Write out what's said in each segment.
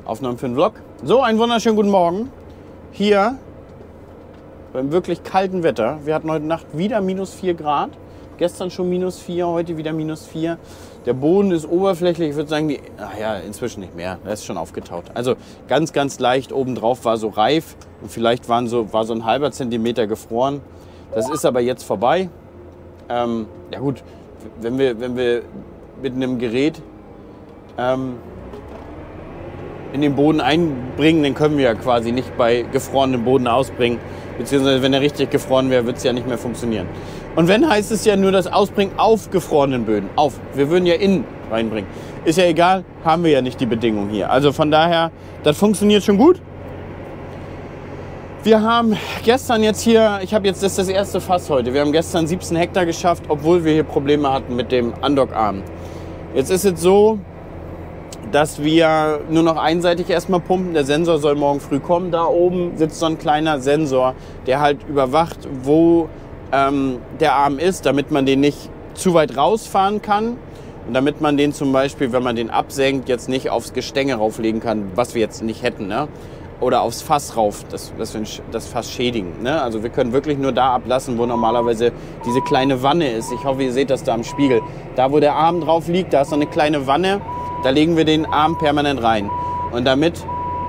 Aufnahme für den Vlog. So, einen wunderschönen guten Morgen. Hier beim wirklich kalten Wetter. Wir hatten heute Nacht wieder -4 Grad. Gestern schon -4, heute wieder -4. Der Boden ist oberflächlich, ich würde sagen, inzwischen nicht mehr. Der ist schon aufgetaut. Also ganz, ganz leicht obendrauf war so reif und vielleicht war so ein halber Zentimeter gefroren. Das ist aber jetzt vorbei. Ja gut, wenn wir mit einem Gerät in den Boden einbringen, dann können wir ja quasi nicht bei gefrorenem Boden ausbringen. Beziehungsweise wenn er richtig gefroren wäre, wird es ja nicht mehr funktionieren. Und wenn, heißt es ja nur das Ausbringen auf gefrorenen Böden. Wir würden ja innen reinbringen. Ist ja egal, haben wir ja nicht die Bedingungen hier. Also von daher, das funktioniert schon gut. Wir haben gestern jetzt hier, das ist das erste Fass heute. Wir haben gestern 17 Hektar geschafft, obwohl wir hier Probleme hatten mit dem Andockarm. Jetzt ist es so, dass wir nur noch einseitig erstmal pumpen. Der Sensor soll morgen früh kommen. Da oben sitzt so ein kleiner Sensor, der halt überwacht, wo der Arm ist, damit man den nicht zu weit rausfahren kann und damit man den zum Beispiel, wenn man den absenkt, jetzt nicht aufs Gestänge rauflegen kann, was wir jetzt nicht hätten, ne? Oder aufs Fass rauf, dass wir das Fass schädigen. Ne? Also wir können wirklich nur da ablassen, wo normalerweise diese kleine Wanne ist. Ich hoffe, ihr seht das da am Spiegel. Da, wo der Arm drauf liegt, da ist so eine kleine Wanne. Da legen wir den Arm permanent rein. Und damit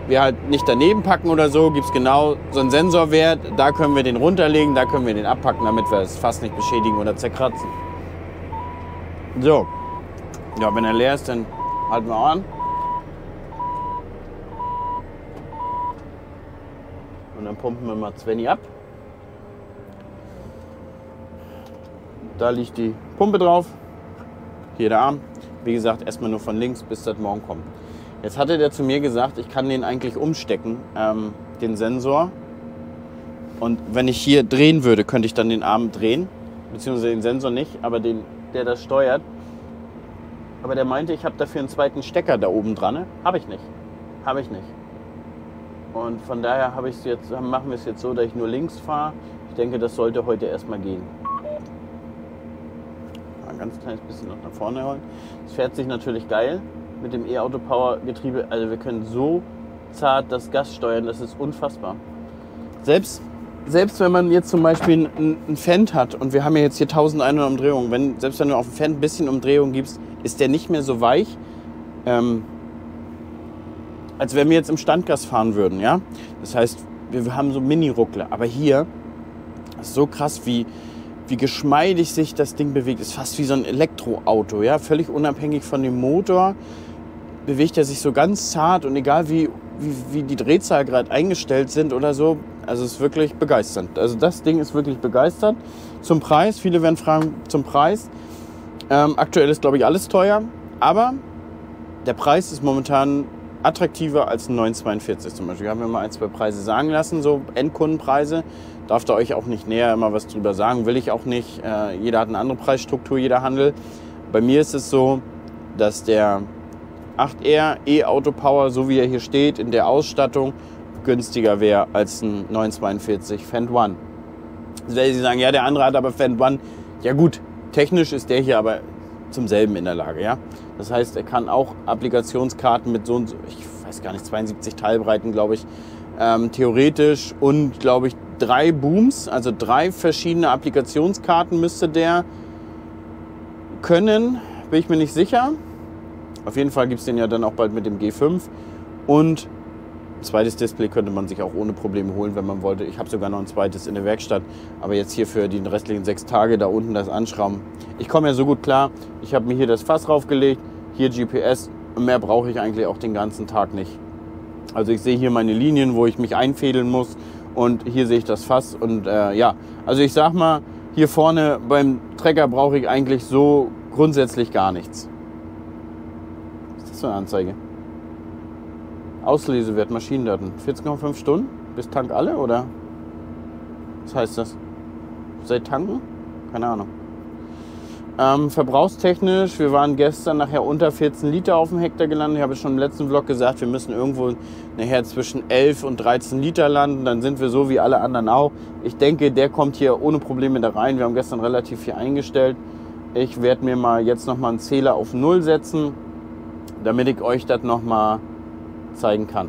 wir halt nicht daneben packen oder so, gibt es genau so einen Sensorwert. Da können wir den runterlegen, da können wir den abpacken, damit wir das Fass nicht beschädigen oder zerkratzen. So. Ja, wenn er leer ist, dann halten wir auch an. Und dann pumpen wir mal Svenny ab. Da liegt die Pumpe drauf. Hier der Arm. Wie gesagt, erstmal nur von links, bis das morgen kommt. Jetzt hatte der zu mir gesagt, ich kann den eigentlich umstecken, den Sensor. Und wenn ich hier drehen würde, könnte ich dann den Arm drehen. Beziehungsweise den Sensor nicht, aber der das steuert. Aber der meinte, ich habe dafür einen zweiten Stecker da oben dran. Habe ich nicht. Und von daher machen wir es jetzt so, dass ich nur links fahre. Ich denke, das sollte heute erstmal gehen. Ein ganz kleines bisschen noch nach vorne rollen. Es fährt sich natürlich geil mit dem E-Auto-Power-Getriebe. Also wir können so zart das Gas steuern, das ist unfassbar. Selbst wenn man jetzt zum Beispiel einen Fendt hat und wir haben ja jetzt hier 1100 Umdrehungen, selbst wenn du auf dem Fendt ein bisschen Umdrehung gibst, ist der nicht mehr so weich, als wenn wir jetzt im Standgas fahren würden. Ja? Das heißt, wir haben so Mini-Ruckler. Aber hier ist so krass, wie geschmeidig sich das Ding bewegt. Ist fast wie so ein Elektroauto. Ja? Völlig unabhängig von dem Motor bewegt er sich so ganz zart und egal wie die Drehzahl gerade eingestellt sind oder so. Also es ist wirklich begeisternd. Also das Ding ist wirklich begeistert. Zum Preis, viele werden fragen zum Preis. Aktuell ist, glaube ich, alles teuer. Aber der Preis ist momentan attraktiver als ein 942 zum Beispiel. Wir haben mir mal 1, 2 Preise sagen lassen, so Endkundenpreise. Darf da euch auch nicht näher immer was drüber sagen, will ich auch nicht. Jeder hat eine andere Preisstruktur, jeder Handel. Bei mir ist es so, dass der 8R E-Auto Power, so wie er hier steht, in der Ausstattung günstiger wäre als ein 942 Fendt One. Also wenn Sie sagen, ja, der andere hat aber Fendt One. Ja gut, technisch ist der hier aber zum selben in der Lage. Ja? Das heißt, er kann auch Applikationskarten mit so, ich weiß gar nicht, 72 Teilbreiten, glaube ich, theoretisch und, glaube ich, 3 Booms, also 3 verschiedene Applikationskarten müsste der können, bin ich mir nicht sicher. Auf jeden Fall gibt es den ja dann auch bald mit dem G5 und ein zweites Display könnte man sich auch ohne Probleme holen, wenn man wollte. Ich habe sogar noch ein zweites in der Werkstatt, aber jetzt hier für die restlichen 6 Tage da unten das anschrauben. Ich komme ja so gut klar, ich habe mir hier das Fass raufgelegt, hier GPS und mehr brauche ich eigentlich auch den ganzen Tag nicht. Also ich sehe hier meine Linien, wo ich mich einfädeln muss und hier sehe ich das Fass und ja, also ich sag mal, hier vorne beim Trecker brauche ich eigentlich so grundsätzlich gar nichts. Was ist das für eine Anzeige? Auslesewert, Maschinendaten. 14,5 Stunden bis Tank alle, oder? Was heißt das? Seit tanken? Keine Ahnung. Verbrauchstechnisch, wir waren gestern nachher unter 14 Liter auf dem Hektar gelandet. Ich habe schon im letzten Vlog gesagt, wir müssen irgendwo nachher zwischen 11 und 13 Liter landen. Dann sind wir so wie alle anderen auch. Ich denke, der kommt hier ohne Probleme da rein. Wir haben gestern relativ viel eingestellt. Ich werde mir mal jetzt nochmal einen Zähler auf 0 setzen, damit ich euch das nochmal zeigen kann.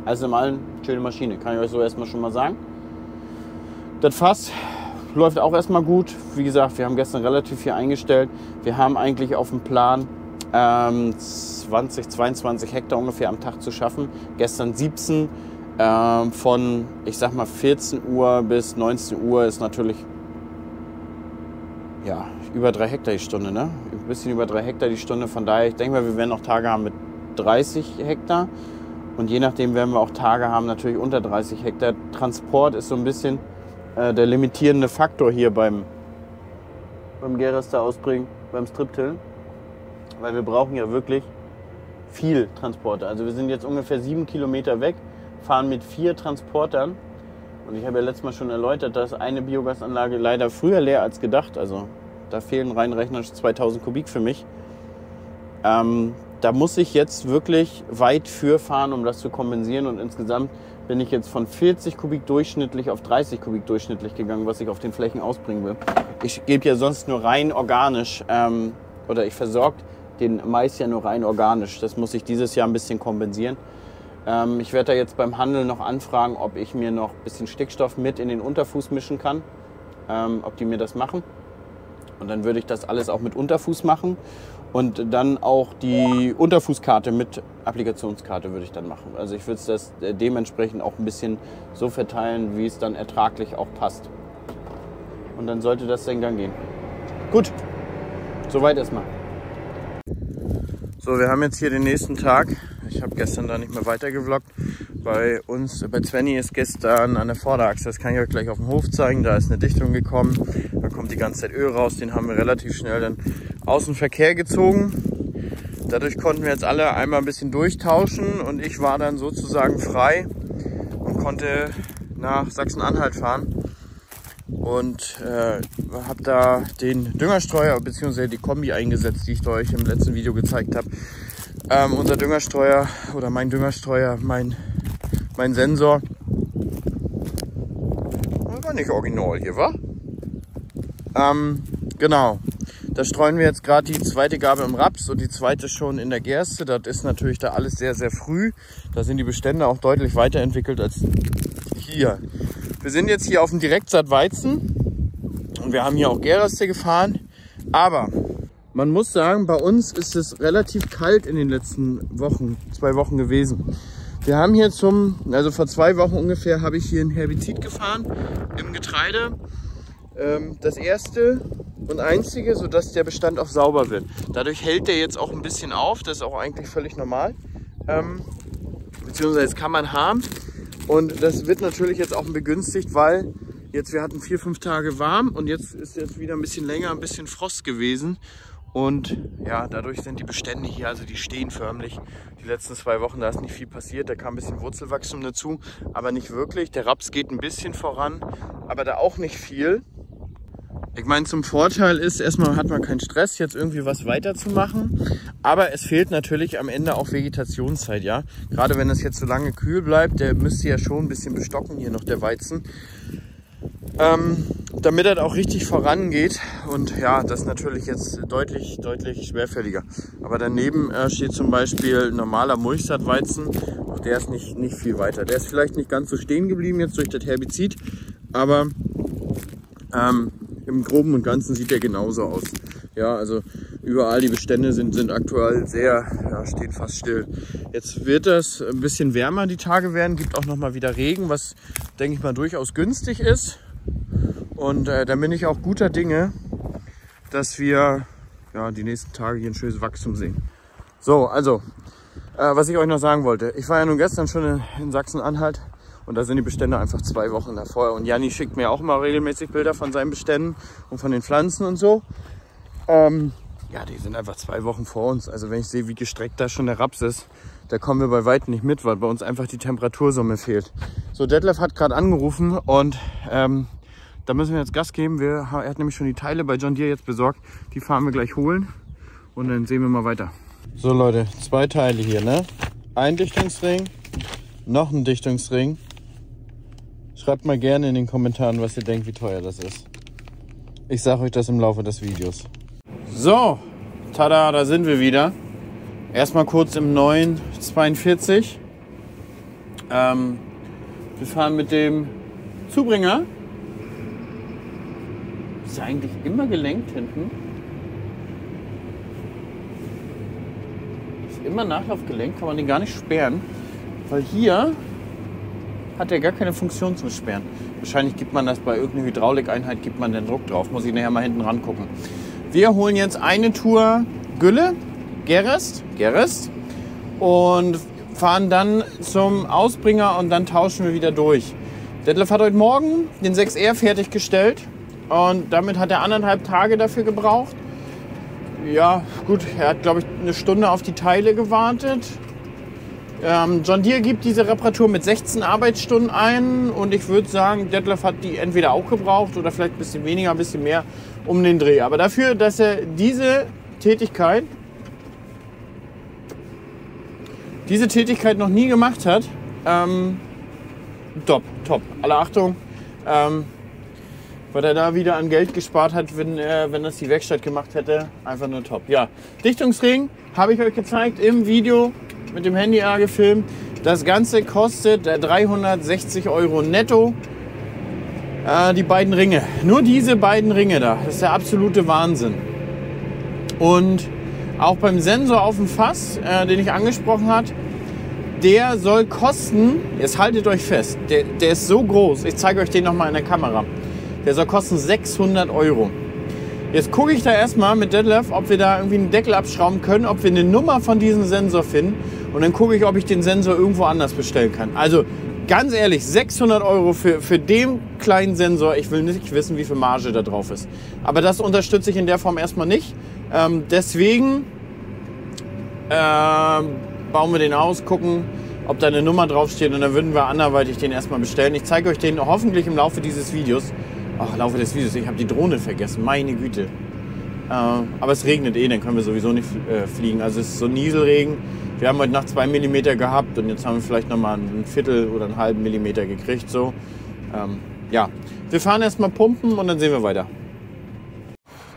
Also im Allen, schöne Maschine, kann ich euch so erstmal schon mal sagen. Das Fass läuft auch erstmal gut. Wie gesagt, wir haben gestern relativ viel eingestellt. Wir haben eigentlich auf dem Plan 20, 22 Hektar ungefähr am Tag zu schaffen. Gestern 17. Von, ich sag mal, 14 Uhr bis 19 Uhr ist natürlich ja, über 3 Hektar die Stunde, ne? Ein bisschen über 3 Hektar die Stunde. Von daher, ich denke mal, wir werden auch Tage haben mit 30 Hektar. Und je nachdem werden wir auch Tage haben, natürlich unter 30 Hektar. Transport ist so ein bisschen der limitierende Faktor hier beim Gerester ausbringen, beim Striptillen. Weil wir brauchen ja wirklich viel Transporter. Also wir sind jetzt ungefähr 7 Kilometer weg, fahren mit 4 Transportern. Und ich habe ja letztes Mal schon erläutert, dass eine Biogasanlage leider früher leer als gedacht. Also da fehlen rein rechnerisch 2000 Kubik für mich. Da muss ich jetzt wirklich weit für fahren, um das zu kompensieren. Und insgesamt bin ich jetzt von 40 Kubik durchschnittlich auf 30 Kubik durchschnittlich gegangen, was ich auf den Flächen ausbringen will. Ich gebe ja sonst nur rein organisch oder ich versorge den Mais ja nur rein organisch. Das muss ich dieses Jahr ein bisschen kompensieren. Ich werde da jetzt beim Handel noch anfragen, ob ich mir noch ein bisschen Stickstoff mit in den Unterfuß mischen kann, ob die mir das machen. Und dann würde ich das alles auch mit Unterfuß machen und dann auch die Unterfußkarte mit Applikationskarte würde ich dann machen. Also ich würde das dementsprechend auch ein bisschen so verteilen, wie es dann ertraglich auch passt. Und dann sollte das in Gang gehen. Gut, soweit erstmal. So, wir haben jetzt hier den nächsten Tag. Ich habe gestern da nicht mehr weiter gevloggt. Bei Svenny ist gestern an der Vorderachse, das kann ich euch gleich auf dem Hof zeigen, da ist eine Dichtung gekommen. Da kommt die ganze Zeit Öl raus, den haben wir relativ schnell dann aus dem Verkehr gezogen. Dadurch konnten wir jetzt alle einmal ein bisschen durchtauschen und ich war dann sozusagen frei und konnte nach Sachsen-Anhalt fahren. Und habe da den Düngerstreuer bzw. die Kombi eingesetzt, die ich euch im letzten Video gezeigt habe. Unser Düngerstreuer oder mein Düngerstreuer, mein Sensor, war nicht original hier, wa? Genau, da streuen wir jetzt gerade die zweite Gabe im Raps und die zweite schon in der Gerste. Das ist natürlich da alles sehr, sehr früh. Da sind die Bestände auch deutlich weiterentwickelt als hier. Wir sind jetzt hier auf dem Direktsaat-Weizen und wir haben hier auch Gerste gefahren. Aber man muss sagen, bei uns ist es relativ kalt in den letzten Wochen, 2 Wochen gewesen. Wir haben hier also vor 2 Wochen ungefähr, habe ich hier ein Herbizid gefahren im Getreide. Das erste und einzige, sodass der Bestand auch sauber wird. Dadurch hält der jetzt auch ein bisschen auf, das ist auch eigentlich völlig normal. Beziehungsweise das kann man haben. Und das wird natürlich jetzt auch begünstigt, weil jetzt wir hatten 4, 5 Tage warm und jetzt ist jetzt wieder ein bisschen länger, ein bisschen Frost gewesen. Und ja, dadurch sind die Bestände hier, also die stehen förmlich. Die letzten 2 Wochen, da ist nicht viel passiert, da kam ein bisschen Wurzelwachstum dazu, aber nicht wirklich. Der Raps geht ein bisschen voran, aber da auch nicht viel. Ich meine, zum Vorteil ist, erstmal hat man keinen Stress, jetzt irgendwie was weiterzumachen. Aber es fehlt natürlich am Ende auch Vegetationszeit, ja. Gerade wenn es jetzt so lange kühl bleibt, der müsste ja schon ein bisschen bestocken hier noch, der Weizen. Damit er auch richtig vorangeht. Und ja, das ist natürlich jetzt deutlich schwerfälliger. Aber daneben steht zum Beispiel normaler Mulchsaatweizen. Auch der ist nicht viel weiter. Der ist vielleicht nicht ganz so stehen geblieben jetzt durch das Herbizid, aber im Groben und Ganzen sieht der genauso aus. Ja, also überall die Bestände sind aktuell sehr, ja, stehen fast still. Jetzt wird das ein bisschen wärmer, die Tage werden, gibt auch noch mal wieder Regen, was, denke ich mal, durchaus günstig ist. Und da bin ich auch guter Dinge, dass wir ja, die nächsten Tage hier ein schönes Wachstum sehen. So, also, was ich euch noch sagen wollte. Ich war ja nun gestern schon in Sachsen-Anhalt. Und da sind die Bestände einfach 2 Wochen davor. Und Janni schickt mir auch immer regelmäßig Bilder von seinen Beständen und von den Pflanzen und so. Ja, die sind einfach 2 Wochen vor uns. Also wenn ich sehe, wie gestreckt da schon der Raps ist, da kommen wir bei weitem nicht mit, weil bei uns einfach die Temperatursumme fehlt. So, Detlef hat gerade angerufen und da müssen wir jetzt Gas geben. Er hat nämlich schon die Teile bei John Deere jetzt besorgt. Die fahren wir gleich holen und dann sehen wir mal weiter. So Leute, 2 Teile hier, ne? Ein Dichtungsring, noch ein Dichtungsring. Schreibt mal gerne in den Kommentaren, was ihr denkt, wie teuer das ist. Ich sage euch das im Laufe des Videos. So, tada, da sind wir wieder. Erstmal kurz im neuen 42. Wir fahren mit dem Zubringer. Ist ja eigentlich immer gelenkt hinten. Ist immer nachlaufgelenkt, kann man den gar nicht sperren. Weil hier hat er gar keine Funktion zum Sperren. Wahrscheinlich gibt man das bei irgendeiner Hydraulikeinheit, gibt man den Druck drauf. Muss ich nachher mal hinten ran gucken. Wir holen jetzt eine Tour Gülle, Gerest und fahren dann zum Ausbringer und dann tauschen wir wieder durch. Detlef hat heute Morgen den 6R fertiggestellt und damit hat er 1,5 Tage dafür gebraucht. Ja, gut, er hat, glaube ich, eine Stunde auf die Teile gewartet. John Deere gibt diese Reparatur mit 16 Arbeitsstunden ein und ich würde sagen, Detlef hat die entweder auch gebraucht oder vielleicht ein bisschen weniger, ein bisschen mehr um den Dreh. Aber dafür, dass er diese Tätigkeit noch nie gemacht hat, top. Alle Achtung, was er da wieder an Geld gespart hat, wenn das die Werkstatt gemacht hätte, einfach nur top. Ja, Dichtungsring habe ich euch gezeigt im Video, mit dem Handy gefilmt. Das Ganze kostet 360 € netto. Die beiden Ringe, nur diese beiden Ringe da, das ist der absolute Wahnsinn. Und auch beim Sensor auf dem Fass, den ich angesprochen habe, der soll kosten, jetzt haltet euch fest, der ist so groß, ich zeige euch den nochmal in der Kamera, der soll kosten 600 €. Jetzt gucke ich da erstmal mit Detlef, ob wir da irgendwie einen Deckel abschrauben können, ob wir eine Nummer von diesem Sensor finden und dann gucke ich, ob ich den Sensor irgendwo anders bestellen kann. Also ganz ehrlich, 600 € für den kleinen Sensor, ich will nicht wissen, wie viel Marge da drauf ist. Aber das unterstütze ich in der Form erstmal nicht. Deswegen bauen wir den aus, gucken, ob da eine Nummer draufsteht und dann würden wir anderweitig den erstmal bestellen. Ich zeige euch den hoffentlich im Laufe dieses Videos. Ach, im Laufe des Videos, ich habe die Drohne vergessen, meine Güte. Aber es regnet dann können wir sowieso nicht fliegen. Also es ist so Nieselregen. Wir haben heute Nacht 2 mm gehabt und jetzt haben wir vielleicht nochmal ein Viertel oder einen halben Millimeter gekriegt. So. Ja, wir fahren erstmal pumpen und dann sehen wir weiter.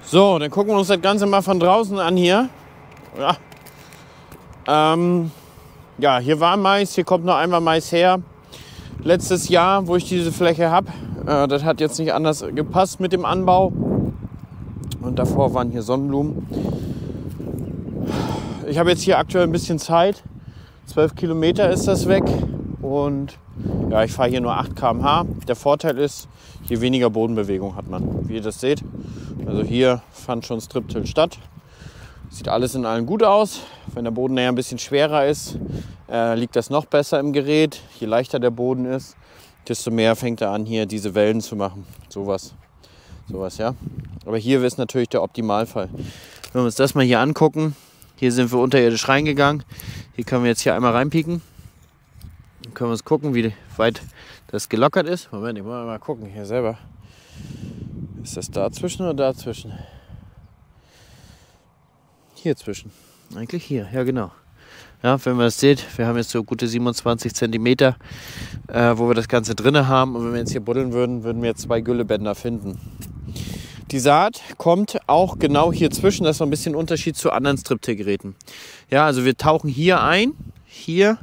So, dann gucken wir uns das Ganze mal von draußen an hier. Ja, hier war Mais, hier kommt noch einmal Mais her. Letztes Jahr, wo ich diese Fläche habe, das hat jetzt nicht anders gepasst mit dem Anbau. Und davor waren hier Sonnenblumen. Ich habe jetzt hier aktuell ein bisschen Zeit. 12 Kilometer ist das weg. Und ja, ich fahre hier nur 8 km/h. Der Vorteil ist, je weniger Bodenbewegung hat man, wie ihr das seht. Also hier fand schon Striptill statt. Sieht alles in allem gut aus. Wenn der Boden näher ein bisschen schwerer ist, liegt das noch besser im Gerät. Je leichter der Boden ist, desto mehr fängt er an, hier diese Wellen zu machen. Sowas, ja. Aber hier ist natürlich der Optimalfall. Wenn wir uns das mal hier angucken, hier sind wir unterirdisch reingegangen. Hier können wir jetzt hier einmal reinpieken. Dann können wir uns gucken, wie weit das gelockert ist. Moment, ich muss mal gucken hier selber. Ist das dazwischen oder dazwischen? Hier zwischen. Eigentlich hier, ja genau. Ja, wenn man das seht, wir haben jetzt so gute 27 cm, wo wir das Ganze drin haben. Und wenn wir jetzt hier buddeln würden, würden wir jetzt 2 Güllebänder finden. Die Saat kommt auch genau hier zwischen. Das ist so ein bisschen Unterschied zu anderen Striptill-Geräten. Ja, also wir tauchen hier ein, hier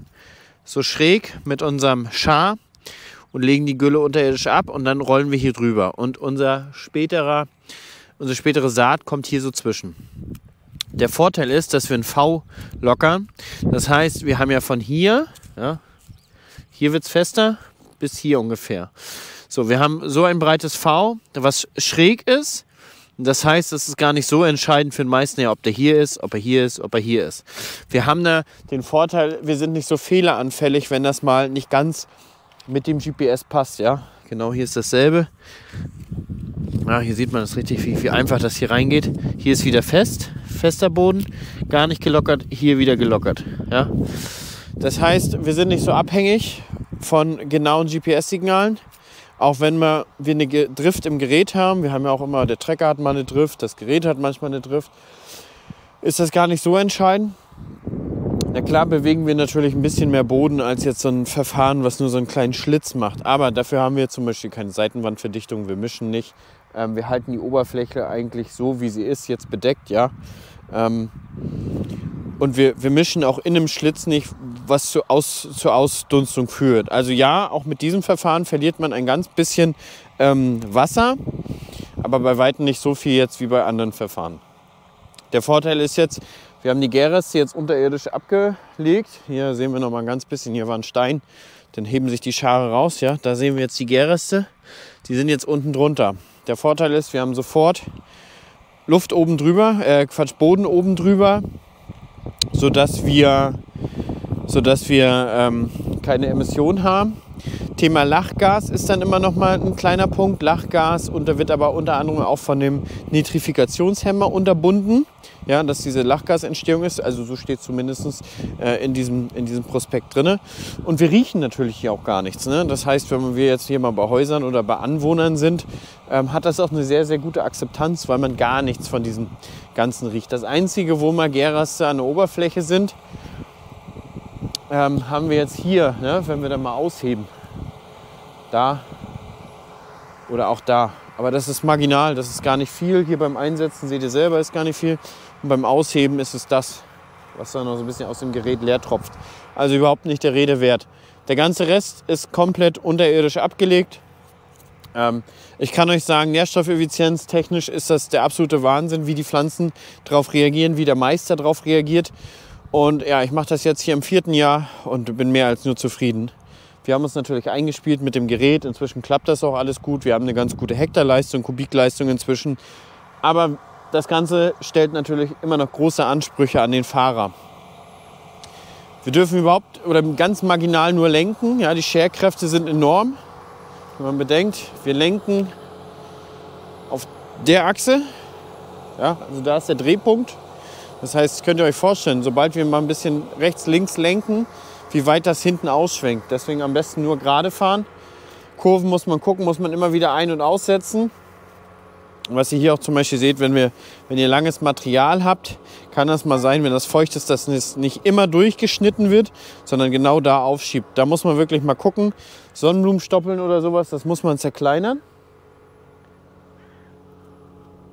so schräg mit unserem Schar und legen die Gülle unterirdisch ab und dann rollen wir hier drüber. Und unsere spätere Saat kommt hier so zwischen. Der Vorteil ist, dass wir ein V lockern. Das heißt, wir haben ja von hier, ja, hier wird es fester, bis hier ungefähr. So, wir haben so ein breites V, was schräg ist. Das heißt, es ist gar nicht so entscheidend für den Meißner, ob der hier ist, ob er hier ist, ob er hier ist. Wir haben da den Vorteil, wir sind nicht so fehleranfällig, wenn das mal nicht ganz mit dem GPS passt. Ja, genau, hier ist dasselbe. Ja, hier sieht man das richtig, wie einfach das hier reingeht. Hier ist wieder fester Boden, gar nicht gelockert, hier wieder gelockert. Ja? Das heißt, wir sind nicht so abhängig von genauen GPS-Signalen. Auch wenn wir eine Drift im Gerät haben, wir haben ja auch immer, der Trecker hat mal eine Drift, das Gerät hat manchmal eine Drift, ist das gar nicht so entscheidend. Na klar bewegen wir natürlich ein bisschen mehr Boden als jetzt so ein Verfahren, was nur so einen kleinen Schlitz macht. Aber dafür haben wir zum Beispiel keine Seitenwandverdichtung, wir mischen nicht. Wir halten die Oberfläche eigentlich so, wie sie ist, jetzt bedeckt, ja. Und wir mischen auch in einem Schlitz nicht, was zur Ausdunstung führt. Also ja, auch mit diesem Verfahren verliert man ein ganz bisschen Wasser, aber bei weitem nicht so viel jetzt wie bei anderen Verfahren. Der Vorteil ist jetzt, wir haben die Gärreste jetzt unterirdisch abgelegt. Hier sehen wir noch mal ein ganz bisschen, hier war ein Stein, dann heben sich die Schare raus. Ja? Da sehen wir jetzt die Gärreste, die sind jetzt unten drunter. Der Vorteil ist, wir haben sofort Luft oben drüber, Boden oben drüber, sodass wir keine Emission haben. Thema Lachgas ist dann immer noch mal ein kleiner Punkt. Lachgas wird aber unter anderem auch von dem Nitrifikationshemmer unterbunden, ja, dass diese Lachgasentstehung ist. Also so steht es zumindest in diesem Prospekt drin. Und wir riechen natürlich hier auch gar nichts. Ne? Das heißt, wenn wir jetzt hier mal bei Häusern oder bei Anwohnern sind, hat das auch eine sehr, sehr gute Akzeptanz, weil man gar nichts von diesem Ganzen riecht. Das Einzige, wo mal Gärreste an der Oberfläche sind, haben wir jetzt hier, ne, wenn wir dann mal ausheben. Da oder auch da. Aber das ist marginal, das ist gar nicht viel. Hier beim Einsetzen seht ihr selber, ist gar nicht viel. Und beim Ausheben ist es das, was dann noch so ein bisschen aus dem Gerät leer tropft. Also überhaupt nicht der Rede wert. Der ganze Rest ist komplett unterirdisch abgelegt. Ich kann euch sagen, Nährstoffeffizienz technisch ist das der absolute Wahnsinn, wie die Pflanzen darauf reagieren, wie der Meister darauf reagiert. Und ja, ich mache das jetzt hier im 4. Jahr und bin mehr als nur zufrieden. Wir haben uns natürlich eingespielt mit dem Gerät. Inzwischen klappt das auch alles gut. Wir haben eine ganz gute Hektarleistung, Kubikleistung inzwischen. Aber das Ganze stellt natürlich immer noch große Ansprüche an den Fahrer. Wir dürfen überhaupt oder ganz marginal nur lenken. Ja, die Scherkräfte sind enorm. Wenn man bedenkt, wir lenken auf der Achse. Ja, also da ist der Drehpunkt. Das heißt, könnt ihr euch vorstellen, sobald wir mal ein bisschen rechts, links lenken, wie weit das hinten ausschwenkt. Deswegen am besten nur gerade fahren. Kurven muss man gucken, muss man immer wieder ein- und aussetzen. Und was ihr hier auch zum Beispiel seht, wenn ihr langes Material habt, kann das mal sein, wenn das feucht ist, dass es nicht immer durchgeschnitten wird, sondern genau da aufschiebt. Da muss man wirklich mal gucken. Sonnenblumenstoppeln oder sowas, das muss man zerkleinern.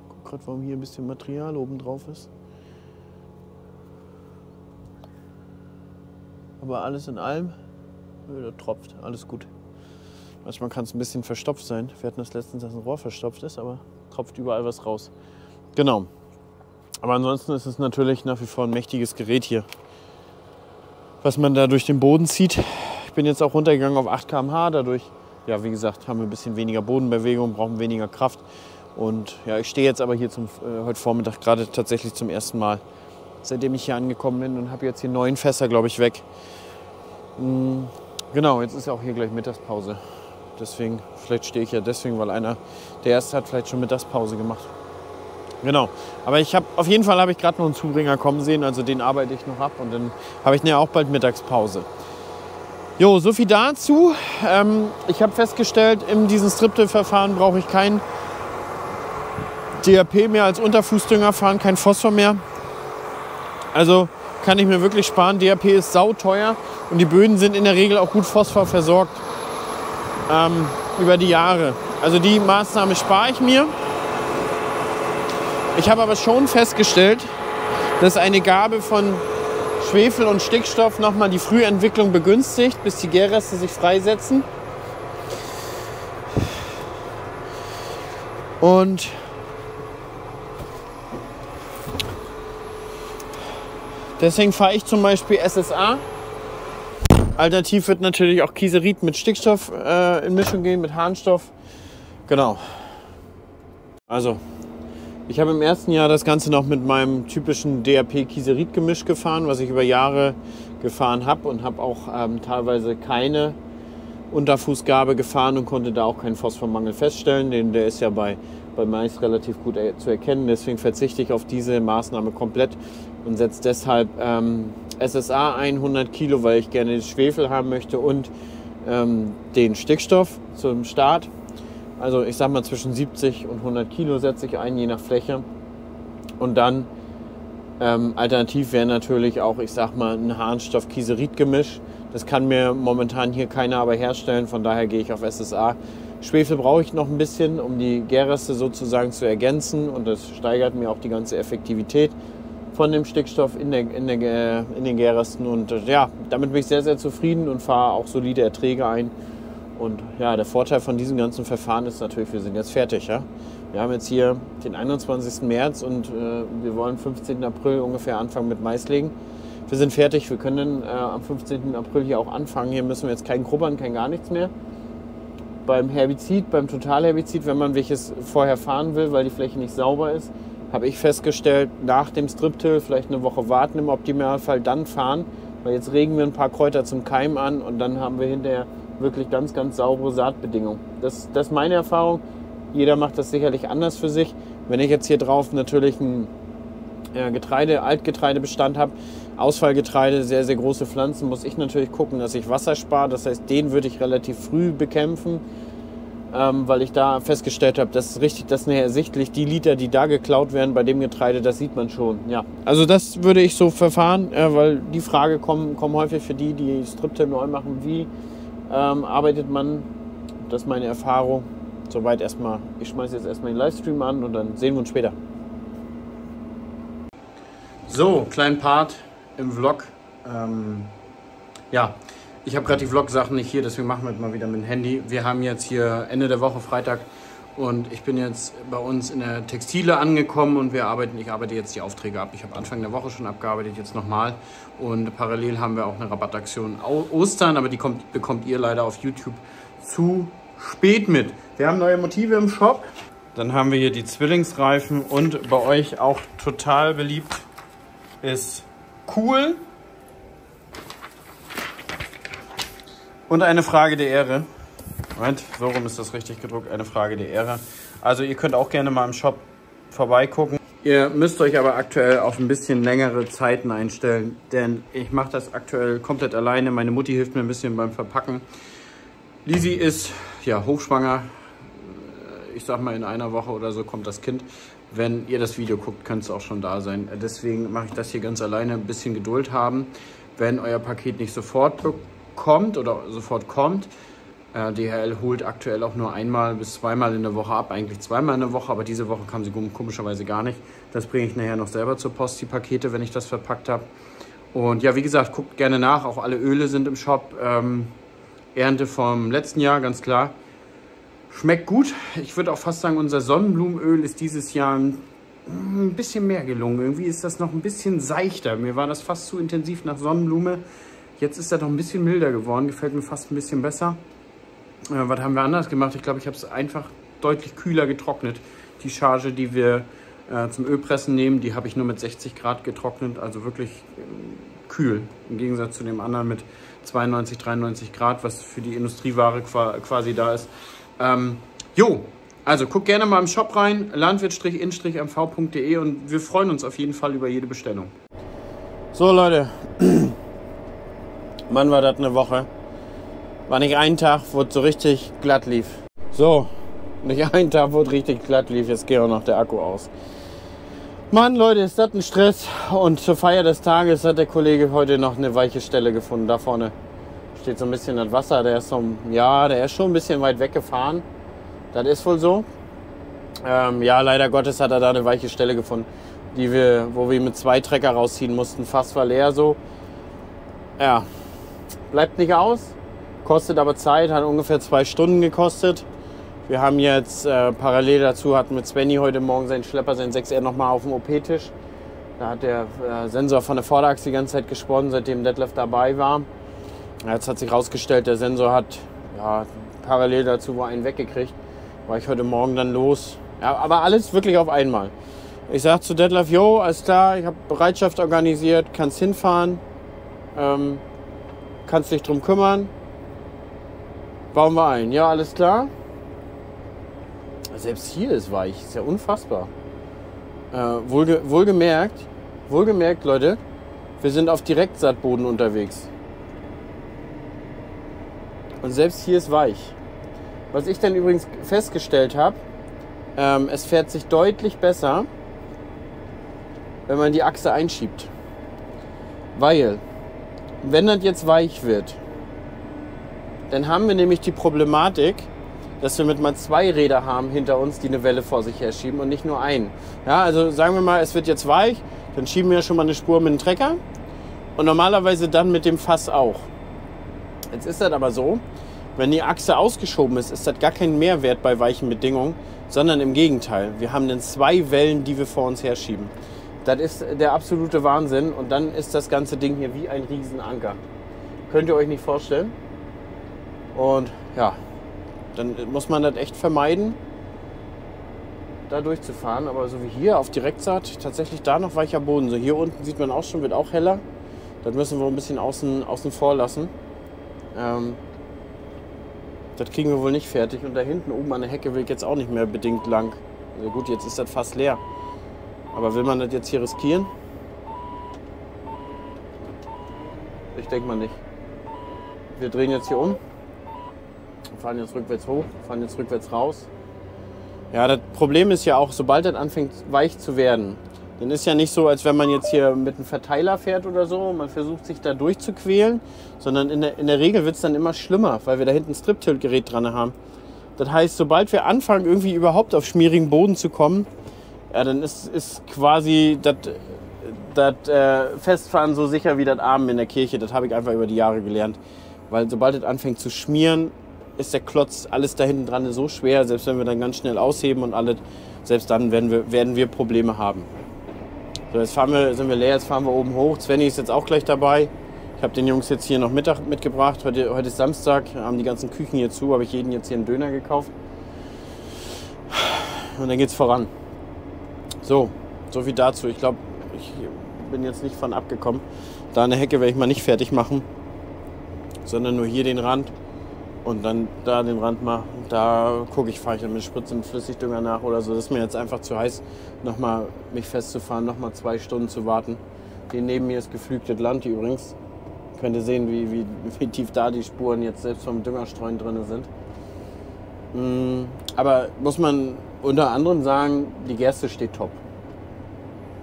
Ich guck gerade, warum hier ein bisschen Material oben drauf ist. Aber alles in allem, da tropft, alles gut. Manchmal kann es ein bisschen verstopft sein. Wir hatten das letztens, dass ein Rohr verstopft ist, aber tropft überall was raus. Genau. Aber ansonsten ist es natürlich nach wie vor ein mächtiges Gerät hier, was man da durch den Boden zieht. Ich bin jetzt auch runtergegangen auf 8 km/h. Dadurch, ja, wie gesagt, haben wir ein bisschen weniger Bodenbewegung, brauchen weniger Kraft. Und ja, ich stehe jetzt aber hier heute Vormittag gerade tatsächlich zum ersten Mal, seitdem ich hier angekommen bin, und habe jetzt hier 9 Fässer, glaube ich, weg. Genau, jetzt ist ja auch hier gleich Mittagspause. Deswegen, vielleicht stehe ich ja deswegen, weil der Erste hat vielleicht schon Mittagspause gemacht. Genau, aber auf jeden Fall habe ich gerade noch einen Zubringer kommen sehen, also den arbeite ich noch ab und dann habe ich auch bald Mittagspause. Jo, so viel dazu. Ich habe festgestellt, in diesem Striptil-Verfahren brauche ich kein DAP mehr als Unterfußdünger fahren, kein Phosphor mehr. Also kann ich mir wirklich sparen. DAP ist sauteuer und die Böden sind in der Regel auch gut Phosphor versorgt über die Jahre. Also die Maßnahme spare ich mir. Ich habe aber schon festgestellt, dass eine Gabe von Schwefel und Stickstoff nochmal die Frühentwicklung begünstigt, bis die Gärreste sich freisetzen. Und deswegen fahre ich zum Beispiel SSA. Alternativ wird natürlich auch Kieserit mit Stickstoff in Mischung gehen, mit Harnstoff. Genau. Also, ich habe im ersten Jahr das Ganze noch mit meinem typischen DAP-Kieserit-Gemisch gefahren, was ich über Jahre gefahren habe, und habe auch teilweise keine Unterfußgabe gefahren und konnte da auch keinen Phosphormangel feststellen. Der ist ja bei Mais relativ gut zu erkennen. Deswegen verzichte ich auf diese Maßnahme komplett und setze deshalb SSA 100 Kilo, weil ich gerne den Schwefel haben möchte, und den Stickstoff zum Start. Also ich sag mal zwischen 70 und 100 Kilo setze ich ein, je nach Fläche. Und dann alternativ wäre natürlich auch, ich sag mal, ein Harnstoff-Kieserit-Gemisch. Das kann mir momentan hier keiner aber herstellen, von daher gehe ich auf SSA. Schwefel brauche ich noch ein bisschen, um die Gärreste sozusagen zu ergänzen, und das steigert mir auch die ganze Effektivität. von dem Stickstoff in den Gärresten. Und ja, damit bin ich sehr, sehr zufrieden und fahre auch solide Erträge ein. Und ja, der Vorteil von diesem ganzen Verfahren ist natürlich, wir sind jetzt fertig. Ja? Wir haben jetzt hier den 21. März und wir wollen 15. April ungefähr anfangen mit Maislegen. Wir sind fertig, wir können am 15. April hier auch anfangen. Hier müssen wir jetzt kein Grubbern, kein gar nichts mehr. Beim Herbizid, beim Totalherbizid, wenn man welches vorher fahren will, weil die Fläche nicht sauber ist, habe ich festgestellt, nach dem Strip-Till vielleicht eine Woche warten, im Optimalfall dann fahren, weil jetzt regen wir ein paar Kräuter zum Keim an und dann haben wir hinterher wirklich ganz, ganz saubere Saatbedingungen. Das ist meine Erfahrung. Jeder macht das sicherlich anders für sich. Wenn ich jetzt hier drauf natürlich einen Altgetreidebestand habe, Ausfallgetreide, sehr, sehr große Pflanzen, muss ich natürlich gucken, dass ich Wasser spare. Das heißt, den würde ich relativ früh bekämpfen, weil ich da festgestellt habe, das ist richtig, das ist nachher ersichtlich. Die Liter, die da geklaut werden bei dem Getreide, das sieht man schon. Ja. Also das würde ich so verfahren, weil die Frage kommen häufig für die Strip-Till neu machen, wie arbeitet man, das ist meine Erfahrung. Soweit erstmal, ich schmeiße jetzt erstmal den Livestream an und dann sehen wir uns später. So, kleinen Part im Vlog. Ja, ich habe gerade die Vlog-Sachen nicht hier, deswegen machen wir es mal wieder mit dem Handy. Wir haben jetzt hier Ende der Woche, Freitag, und ich bin jetzt bei uns in der Textile angekommen und ich arbeite jetzt die Aufträge ab. Ich habe Anfang der Woche schon abgearbeitet, jetzt nochmal. Und parallel haben wir auch eine Rabattaktion Ostern, aber die bekommt ihr leider auf YouTube zu spät mit. Wir haben neue Motive im Shop. Dann haben wir hier die Zwillingsreifen und bei euch auch total beliebt ist cool. Und eine Frage der Ehre. Moment, so rum ist das richtig gedruckt. Eine Frage der Ehre. Also ihr könnt auch gerne mal im Shop vorbeigucken. Ihr müsst euch aber aktuell auf ein bisschen längere Zeiten einstellen, denn ich mache das aktuell komplett alleine. Meine Mutti hilft mir ein bisschen beim Verpacken. Lisi ist ja hochschwanger. Ich sag mal, in einer Woche oder so kommt das Kind. Wenn ihr das Video guckt, könnte es auch schon da sein. Deswegen mache ich das hier ganz alleine. Ein bisschen Geduld haben. Wenn euer Paket nicht sofort bekommt oder sofort kommt, DHL holt aktuell auch nur einmal bis zweimal in der Woche ab. Eigentlich zweimal in der Woche, aber diese Woche kam sie komischerweise gar nicht. Das bringe ich nachher noch selber zur Post, die Pakete, wenn ich das verpackt habe. Und ja, wie gesagt, guckt gerne nach. Auch alle Öle sind im Shop. Ernte vom letzten Jahr, ganz klar. Schmeckt gut. Ich würde auch fast sagen, unser Sonnenblumenöl ist dieses Jahr ein bisschen mehr gelungen. Irgendwie ist das noch ein bisschen seichter. Mir war das fast zu intensiv nach Sonnenblume. Jetzt ist das noch ein bisschen milder geworden. Gefällt mir fast ein bisschen besser. Was haben wir anders gemacht? Ich glaube, ich habe es einfach deutlich kühler getrocknet. Die Charge, die wir zum Ölpressen nehmen, die habe ich nur mit 60 Grad getrocknet. Also wirklich kühl. Im Gegensatz zu dem anderen mit 92, 93 Grad, was für die Industrieware quasi da ist. Also guckt gerne mal im Shop rein, landwirt-in-mv.de, und wir freuen uns auf jeden Fall über jede Bestellung. So Leute, Mann, war das eine Woche. War nicht ein Tag, wo es so richtig glatt lief. So, nicht ein Tag, wo es richtig glatt lief, jetzt geht auch noch der Akku aus. Mann, Leute, ist das ein Stress. Und zur Feier des Tages hat der Kollege heute noch eine weiche Stelle gefunden. Da vorne steht so ein bisschen das Wasser. Der ist schon ein bisschen weit weggefahren. Das ist wohl so. Ja, leider Gottes hat er da eine weiche Stelle gefunden, wo wir mit 2 Trecker rausziehen mussten. Fass war leer so. Ja, bleibt nicht aus. Kostet aber Zeit, hat ungefähr 2 Stunden gekostet. Wir haben jetzt parallel dazu, hatten mit Svenny heute Morgen seinen Schlepper, seinen 6R nochmal auf dem OP-Tisch. Da hat der Sensor von der Vorderachse die ganze Zeit gesponnen, seitdem Detlef dabei war. Jetzt hat sich herausgestellt, der Sensor hat parallel dazu einen weggekriegt. War ich heute Morgen dann los. Ja, aber alles wirklich auf einmal. Ich sag zu Detlef, jo, alles klar, ich habe Bereitschaft organisiert, kannst hinfahren, kannst dich drum kümmern. Bauen wir ein. Ja, alles klar. Selbst hier ist weich, ist ja unfassbar. Wohlgemerkt, Leute, wir sind auf Direktsaatboden unterwegs. Und selbst hier ist weich. Was ich dann übrigens festgestellt habe, es fährt sich deutlich besser, wenn man die Achse einschiebt. Weil, wenn das jetzt weich wird, dann haben wir nämlich die Problematik, dass wir mit mal 2 Räder haben hinter uns, die eine Welle vor sich her schieben und nicht nur einen. Ja, also sagen wir mal, es wird jetzt weich, dann schieben wir schon mal eine Spur mit dem Trecker und normalerweise dann mit dem Fass auch. Jetzt ist das aber so, wenn die Achse ausgeschoben ist, ist das gar kein Mehrwert bei weichen Bedingungen, sondern im Gegenteil. Wir haben dann 2 Wellen, die wir vor uns herschieben. Das ist der absolute Wahnsinn und dann ist das ganze Ding hier wie ein Riesenanker. Könnt ihr euch nicht vorstellen. Und ja, dann muss man das echt vermeiden, da durchzufahren. Aber so wie hier auf Direktsaat, tatsächlich da noch weicher Boden. So hier unten sieht man auch schon, wird auch heller. Das müssen wir ein bisschen außen vor lassen. Das kriegen wir wohl nicht fertig. Und da hinten oben an der Hecke will ich jetzt auch nicht mehr bedingt lang. Also gut, jetzt ist das fast leer. Aber will man das jetzt hier riskieren? Ich denke mal nicht. Wir drehen jetzt hier um. Fahren jetzt rückwärts hoch, fahren jetzt rückwärts raus. Ja, das Problem ist ja auch, sobald das anfängt weich zu werden, dann ist ja nicht so, als wenn man jetzt hier mit einem Verteiler fährt oder so, man versucht sich da durchzuquälen, sondern in der Regel wird es dann immer schlimmer, weil wir da hinten ein Strip-Tilt-Gerät dran haben. Das heißt, sobald wir anfangen, irgendwie überhaupt auf schmierigen Boden zu kommen, ja, dann ist quasi das Festfahren so sicher wie das Amen in der Kirche. Das habe ich einfach über die Jahre gelernt. Weil sobald es anfängt zu schmieren, ist der Klotz, alles da hinten dran so schwer, selbst wenn wir dann ganz schnell ausheben und alles, selbst dann werden wir Probleme haben. So, jetzt sind wir leer, jetzt fahren wir oben hoch. Svenny ist jetzt auch gleich dabei. Ich habe den Jungs jetzt hier noch Mittag mitgebracht. Heute ist Samstag, haben die ganzen Küchen hier zu, habe ich jeden jetzt hier einen Döner gekauft. Und dann geht's voran. So viel dazu. Ich glaube, ich bin jetzt nicht von abgekommen. Da eine Hecke werde ich mal nicht fertig machen, sondern nur hier den Rand und dann da den Rand machen. Da gucke ich, fahre ich dann mit Spritze mit Flüssigdünger nach oder so. Das ist mir jetzt einfach zu heiß, nochmal mich festzufahren, nochmal 2 Stunden zu warten. Hier neben mir ist geflügtes Land übrigens. Könnt ihr sehen, wie tief da die Spuren jetzt selbst vom Düngerstreuen drin sind. Aber muss man unter anderem sagen, die Gerste steht top.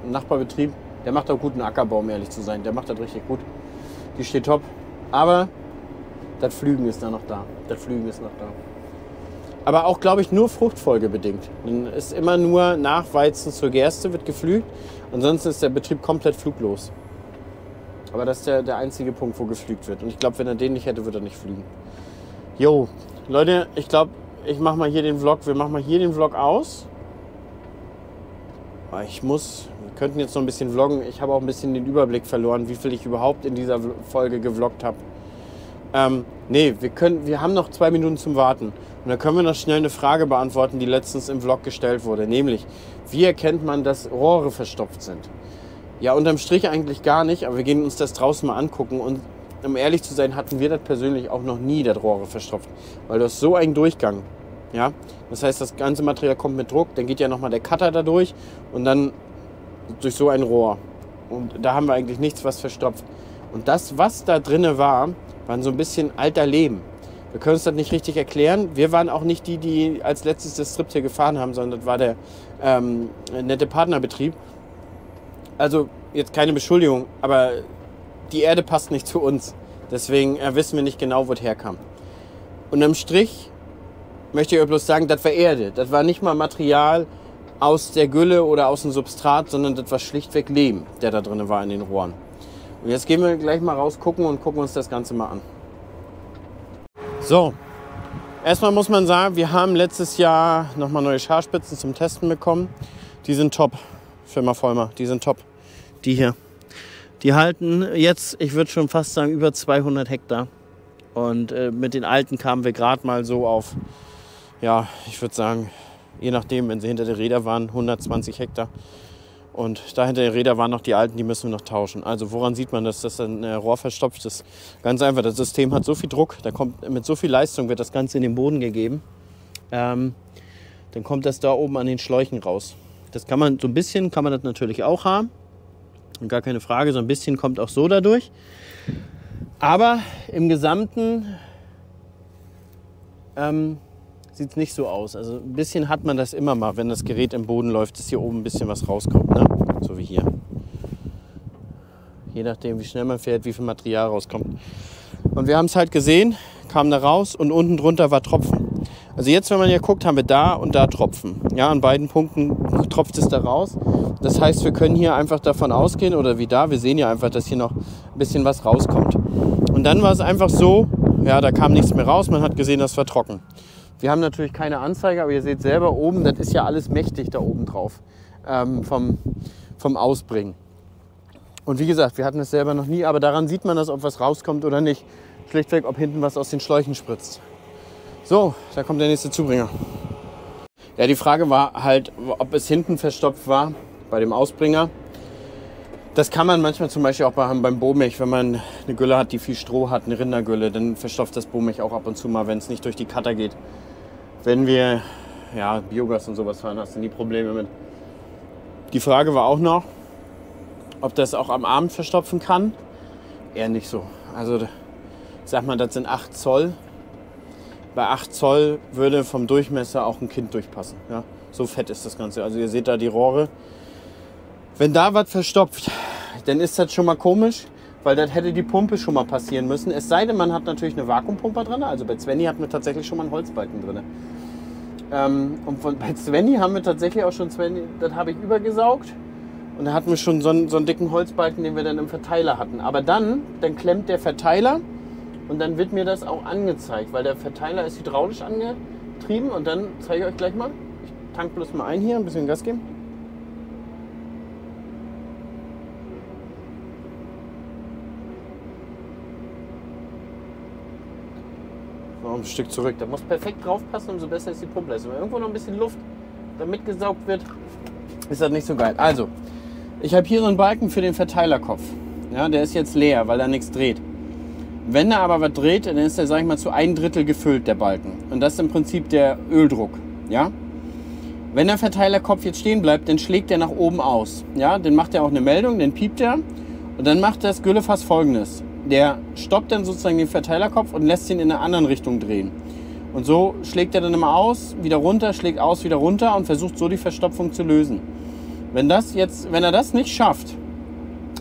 Ein Nachbarbetrieb, der macht auch guten Ackerbau, um ehrlich zu sein. Der macht das richtig gut. Die steht top. Aber das Pflügen ist da noch da. Aber auch, glaube ich, nur fruchtfolgebedingt. Dann ist immer nur nach Weizen zur Gerste wird gepflügt. Ansonsten ist der Betrieb komplett fluglos. Aber das ist der einzige Punkt, wo gepflügt wird. Und ich glaube, wenn er den nicht hätte, würde er nicht fliegen. Jo, Leute, ich glaube, wir machen mal hier den Vlog aus. Wir könnten jetzt noch ein bisschen vloggen. Ich habe auch ein bisschen den Überblick verloren, wie viel ich überhaupt in dieser Folge gevloggt habe. Wir haben noch 2 Minuten zum Warten. Und dann können wir noch schnell eine Frage beantworten, die letztens im Vlog gestellt wurde. Nämlich, wie erkennt man, dass Rohre verstopft sind? Ja, unterm Strich eigentlich gar nicht, aber wir gehen uns das draußen mal angucken. Und um ehrlich zu sein, hatten wir das persönlich auch noch nie, das Rohre verstopft. Weil du hast so einen Durchgang. Ja? Das heißt, das ganze Material kommt mit Druck, dann geht ja nochmal der Cutter da durch und dann durch so ein Rohr. Und da haben wir eigentlich nichts, was verstopft. Und das, was da drinne waren so ein bisschen alter Lehm. Wir können uns das nicht richtig erklären. Wir waren auch nicht die als letztes das Strip hier gefahren haben, sondern das war der nette Partnerbetrieb. Also jetzt keine Beschuldigung, aber die Erde passt nicht zu uns. Deswegen wissen wir nicht genau, wo es herkam. Unterm Strich möchte ich euch bloß sagen, das war Erde. Das war nicht mal Material aus der Gülle oder aus dem Substrat, sondern das war schlichtweg Lehm, der da drin war in den Rohren. Und jetzt gehen wir gleich mal raus gucken und gucken uns das Ganze mal an. So, erstmal muss man sagen, wir haben letztes Jahr nochmal neue Scharspitzen zum Testen bekommen. Die sind top, Firma Vollmer, die sind top. Die hier. Die halten jetzt, ich würde schon fast sagen, über 200 Hektar. Und mit den alten kamen wir gerade mal so auf, ja, ich würde sagen, je nachdem, wenn sie hinter den Rädern waren, 120 Hektar. Und da hinter den Rädern waren noch die alten, die müssen wir noch tauschen. Also woran sieht man, dass das ein Rohr verstopft ist? Ganz einfach, das System hat so viel Druck, da kommt mit so viel Leistung wird das Ganze in den Boden gegeben. Dann kommt das da oben an den Schläuchen raus. Das kann man, so ein bisschen kann man das natürlich auch haben. Und gar keine Frage, so ein bisschen kommt auch so dadurch. Aber im Gesamten sieht es nicht so aus. Also ein bisschen hat man das immer mal, wenn das Gerät im Boden läuft, dass hier oben ein bisschen was rauskommt. Ne? So wie hier. Je nachdem, wie schnell man fährt, wie viel Material rauskommt. Und wir haben es halt gesehen, kam da raus und unten drunter war Tropfen. Also jetzt, wenn man hier guckt, haben wir da und da Tropfen. Ja, an beiden Punkten tropft es da raus. Das heißt, wir können hier einfach davon ausgehen, oder wie da, wir sehen ja einfach, dass hier noch ein bisschen was rauskommt. Und dann war es einfach so, ja, da kam nichts mehr raus, man hat gesehen, das war trocken. Wir haben natürlich keine Anzeige, aber ihr seht selber oben, das ist ja alles mächtig da oben drauf, vom Ausbringen. Und wie gesagt, wir hatten es selber noch nie, aber daran sieht man, dass ob was rauskommt oder nicht. Schlichtweg, ob hinten was aus den Schläuchen spritzt. So, da kommt der nächste Zubringer. Ja, die Frage war halt, ob es hinten verstopft war bei dem Ausbringer. Das kann man manchmal zum Beispiel auch beim Bohrmilch, wenn man eine Gülle hat, die viel Stroh hat, eine Rindergülle, dann verstopft das Bohrmilch auch ab und zu mal, wenn es nicht durch die Cutter geht. Wenn wir Biogas und sowas fahren, hast du nie Probleme mit. Die Frage war auch noch, ob das auch am Abend verstopfen kann. Eher nicht so. Also ich sag mal, das sind 8 Zoll. Bei 8 Zoll würde vom Durchmesser auch ein Kind durchpassen. Ja? So fett ist das Ganze. Also ihr seht da die Rohre. Wenn da was verstopft, dann ist das schon mal komisch, weil das hätte die Pumpe schon mal passieren müssen. Es sei denn, man hat natürlich eine Vakuumpumpe drin. Also bei Svenny hatten wir tatsächlich schon mal einen Holzbalken drin. Und bei Svenny haben wir tatsächlich auch schon, das habe ich übergesaugt. Und da hatten wir schon so einen dicken Holzbalken, den wir dann im Verteiler hatten. Aber dann klemmt der Verteiler. Und dann wird mir das auch angezeigt, weil der Verteiler ist hydraulisch angetrieben. Und dann zeige ich euch gleich mal. Ich tank bloß mal ein hier, ein bisschen Gas geben. So, ein Stück zurück. Da muss perfekt drauf passen, umso besser ist die Pumpleistung. Wenn irgendwo noch ein bisschen Luft damit gesaugt wird, ist das nicht so geil. Also, ich habe hier so einen Balken für den Verteilerkopf. Ja, der ist jetzt leer, weil da nichts dreht. Wenn er aber was dreht, dann ist er, sag ich mal, zu 1/3 gefüllt, der Balken. Und das ist im Prinzip der Öldruck. Ja? Wenn der Verteilerkopf jetzt stehen bleibt, dann schlägt er nach oben aus. Ja? Dann macht er auch eine Meldung, dann piept er. Und dann macht das Güllefass Folgendes. Der stoppt dann sozusagen den Verteilerkopf und lässt ihn in einer anderen Richtung drehen. Und so schlägt er dann immer aus, wieder runter, schlägt aus, wieder runter und versucht so die Verstopfung zu lösen. Wenn er das nicht schafft,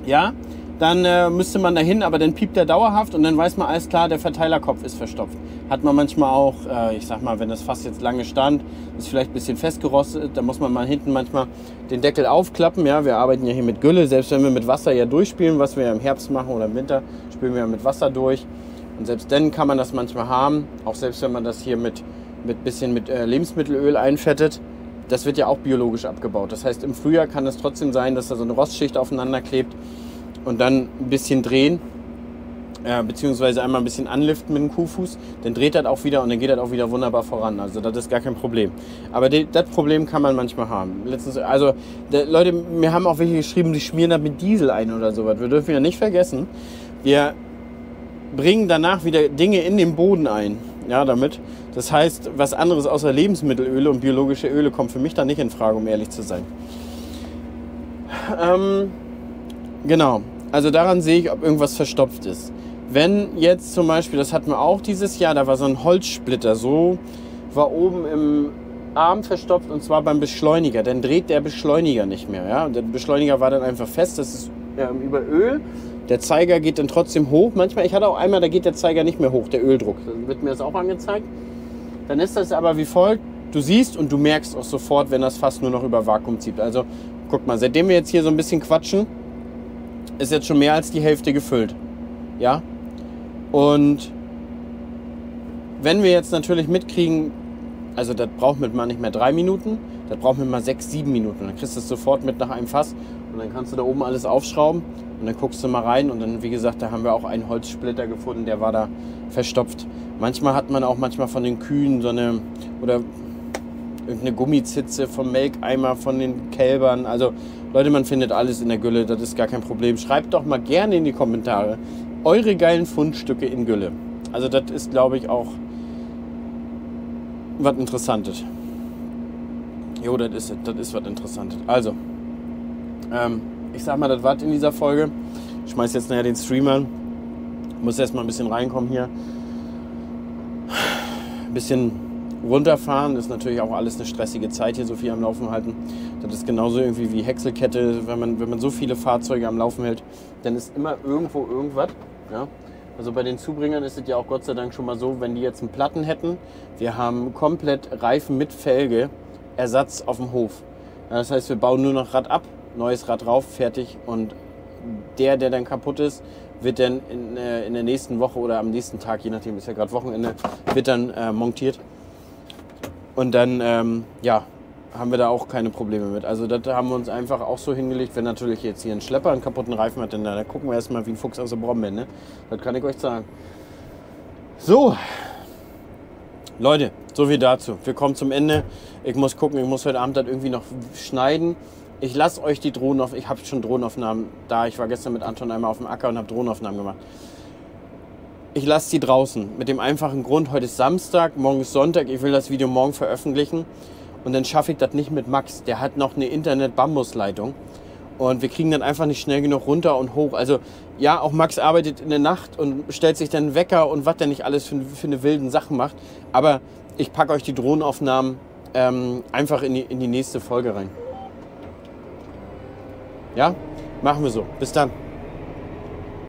ja, dann müsste man dahin, aber dann piept er dauerhaft und dann weiß man, alles klar, der Verteilerkopf ist verstopft. Hat man manchmal auch, ich sag mal, wenn das Fass jetzt lange stand, ist vielleicht ein bisschen festgerostet, da muss man mal hinten manchmal den Deckel aufklappen. Ja, wir arbeiten ja hier mit Gülle, selbst wenn wir mit Wasser ja durchspielen, was wir ja im Herbst machen oder im Winter, spielen wir ja mit Wasser durch. Und selbst dann kann man das manchmal haben, auch selbst wenn man das hier mit Lebensmittelöl einfettet. Das wird ja auch biologisch abgebaut. Das heißt, im Frühjahr kann es trotzdem sein, dass da so eine Rostschicht aufeinander klebt. Und dann ein bisschen drehen, beziehungsweise einmal ein bisschen anliften mit dem Kuhfuß, dann dreht das auch wieder und dann geht das auch wieder wunderbar voran. Also das ist gar kein Problem. Aber das Problem kann man manchmal haben. Leute, mir haben auch welche geschrieben, die schmieren das mit Diesel ein oder sowas. Wir dürfen ja nicht vergessen, wir bringen danach wieder Dinge in den Boden ein. Ja, damit. Das heißt, was anderes außer Lebensmittelöle und biologische Öle kommt für mich da nicht in Frage, um ehrlich zu sein. Genau, also daran sehe ich, ob irgendwas verstopft ist. Wenn jetzt zum Beispiel, das hatten wir auch dieses Jahr, da war so ein Holzsplitter, so war oben im Arm verstopft und zwar beim Beschleuniger. Dann dreht der Beschleuniger nicht mehr. Ja? Der Beschleuniger war dann einfach fest, das ist über Öl. Der Zeiger geht dann trotzdem hoch. Manchmal, ich hatte auch einmal, da geht der Zeiger nicht mehr hoch, der Öldruck. Dann wird mir das auch angezeigt. Dann ist das aber wie folgt. Du siehst und du merkst auch sofort, wenn das Fass nur noch über Vakuum zieht. Also guck mal, seitdem wir jetzt hier so ein bisschen quatschen, ist jetzt schon mehr als die Hälfte gefüllt. Ja? Und wenn wir jetzt natürlich mitkriegen, also das braucht mit mal nicht mehr 3 Minuten, das braucht mit mal 6, 7 Minuten. Dann kriegst du es sofort mit nach einem Fass und dann kannst du da oben alles aufschrauben und dann guckst du mal rein und dann, wie gesagt, da haben wir auch einen Holzsplitter gefunden, der war da verstopft. Manchmal hat man auch von den Kühen so eine, oder irgendeine Gummizitze vom Melkeimer von den Kälbern. Also Leute, man findet alles in der Gülle, das ist gar kein Problem. Schreibt doch mal gerne in die Kommentare eure geilen Fundstücke in Gülle. Also das ist, glaube ich, auch was Interessantes. Jo, das ist was Interessantes. Also, ich sag mal, das war's in dieser Folge. Ich schmeiß jetzt nachher den Streamer. Muss erst mal ein bisschen reinkommen hier. Ein bisschen runterfahren. Das ist natürlich auch alles eine stressige Zeit, hier so viel am Laufen halten. Das ist genauso irgendwie wie Häckselkette. Wenn man so viele Fahrzeuge am Laufen hält, dann ist immer irgendwo irgendwas. Ja? Also bei den Zubringern ist es ja auch Gott sei Dank schon mal so, wenn die jetzt einen Platten hätten, wir haben komplett Reifen mit Felge, Ersatz auf dem Hof. Das heißt, wir bauen nur noch Rad ab, neues Rad drauf, fertig. Und der dann kaputt ist, wird dann in der nächsten Woche oder am nächsten Tag, je nachdem, ist ja gerade Wochenende, wird dann montiert. Und dann, ja, haben wir da auch keine Probleme mit. Also das haben wir uns einfach auch so hingelegt, wenn natürlich jetzt hier ein Schlepper einen kaputten Reifen hat, dann da gucken wir erstmal wie ein Fuchs aus der Brombeere, ne? Das kann ich euch sagen. So, Leute, so viel dazu. Wir kommen zum Ende. Ich muss gucken, ich muss heute Abend das irgendwie noch schneiden. Ich lasse euch die Drohnenaufnahmen, ich habe schon Drohnenaufnahmen da. Ich war gestern mit Anton einmal auf dem Acker und habe Drohnenaufnahmen gemacht. Ich lasse die draußen. Mit dem einfachen Grund, heute ist Samstag, morgen ist Sonntag. Ich will das Video morgen veröffentlichen. Und dann schaffe ich das nicht mit Max. Der hat noch eine Internet-Bambusleitung. Und wir kriegen dann einfach nicht schnell genug runter und hoch. Also ja, auch Max arbeitet in der Nacht und stellt sich dann Wecker und was der nicht alles für eine wilden Sachen macht. Aber ich packe euch die Drohnenaufnahmen einfach in die nächste Folge rein. Ja, machen wir so. Bis dann.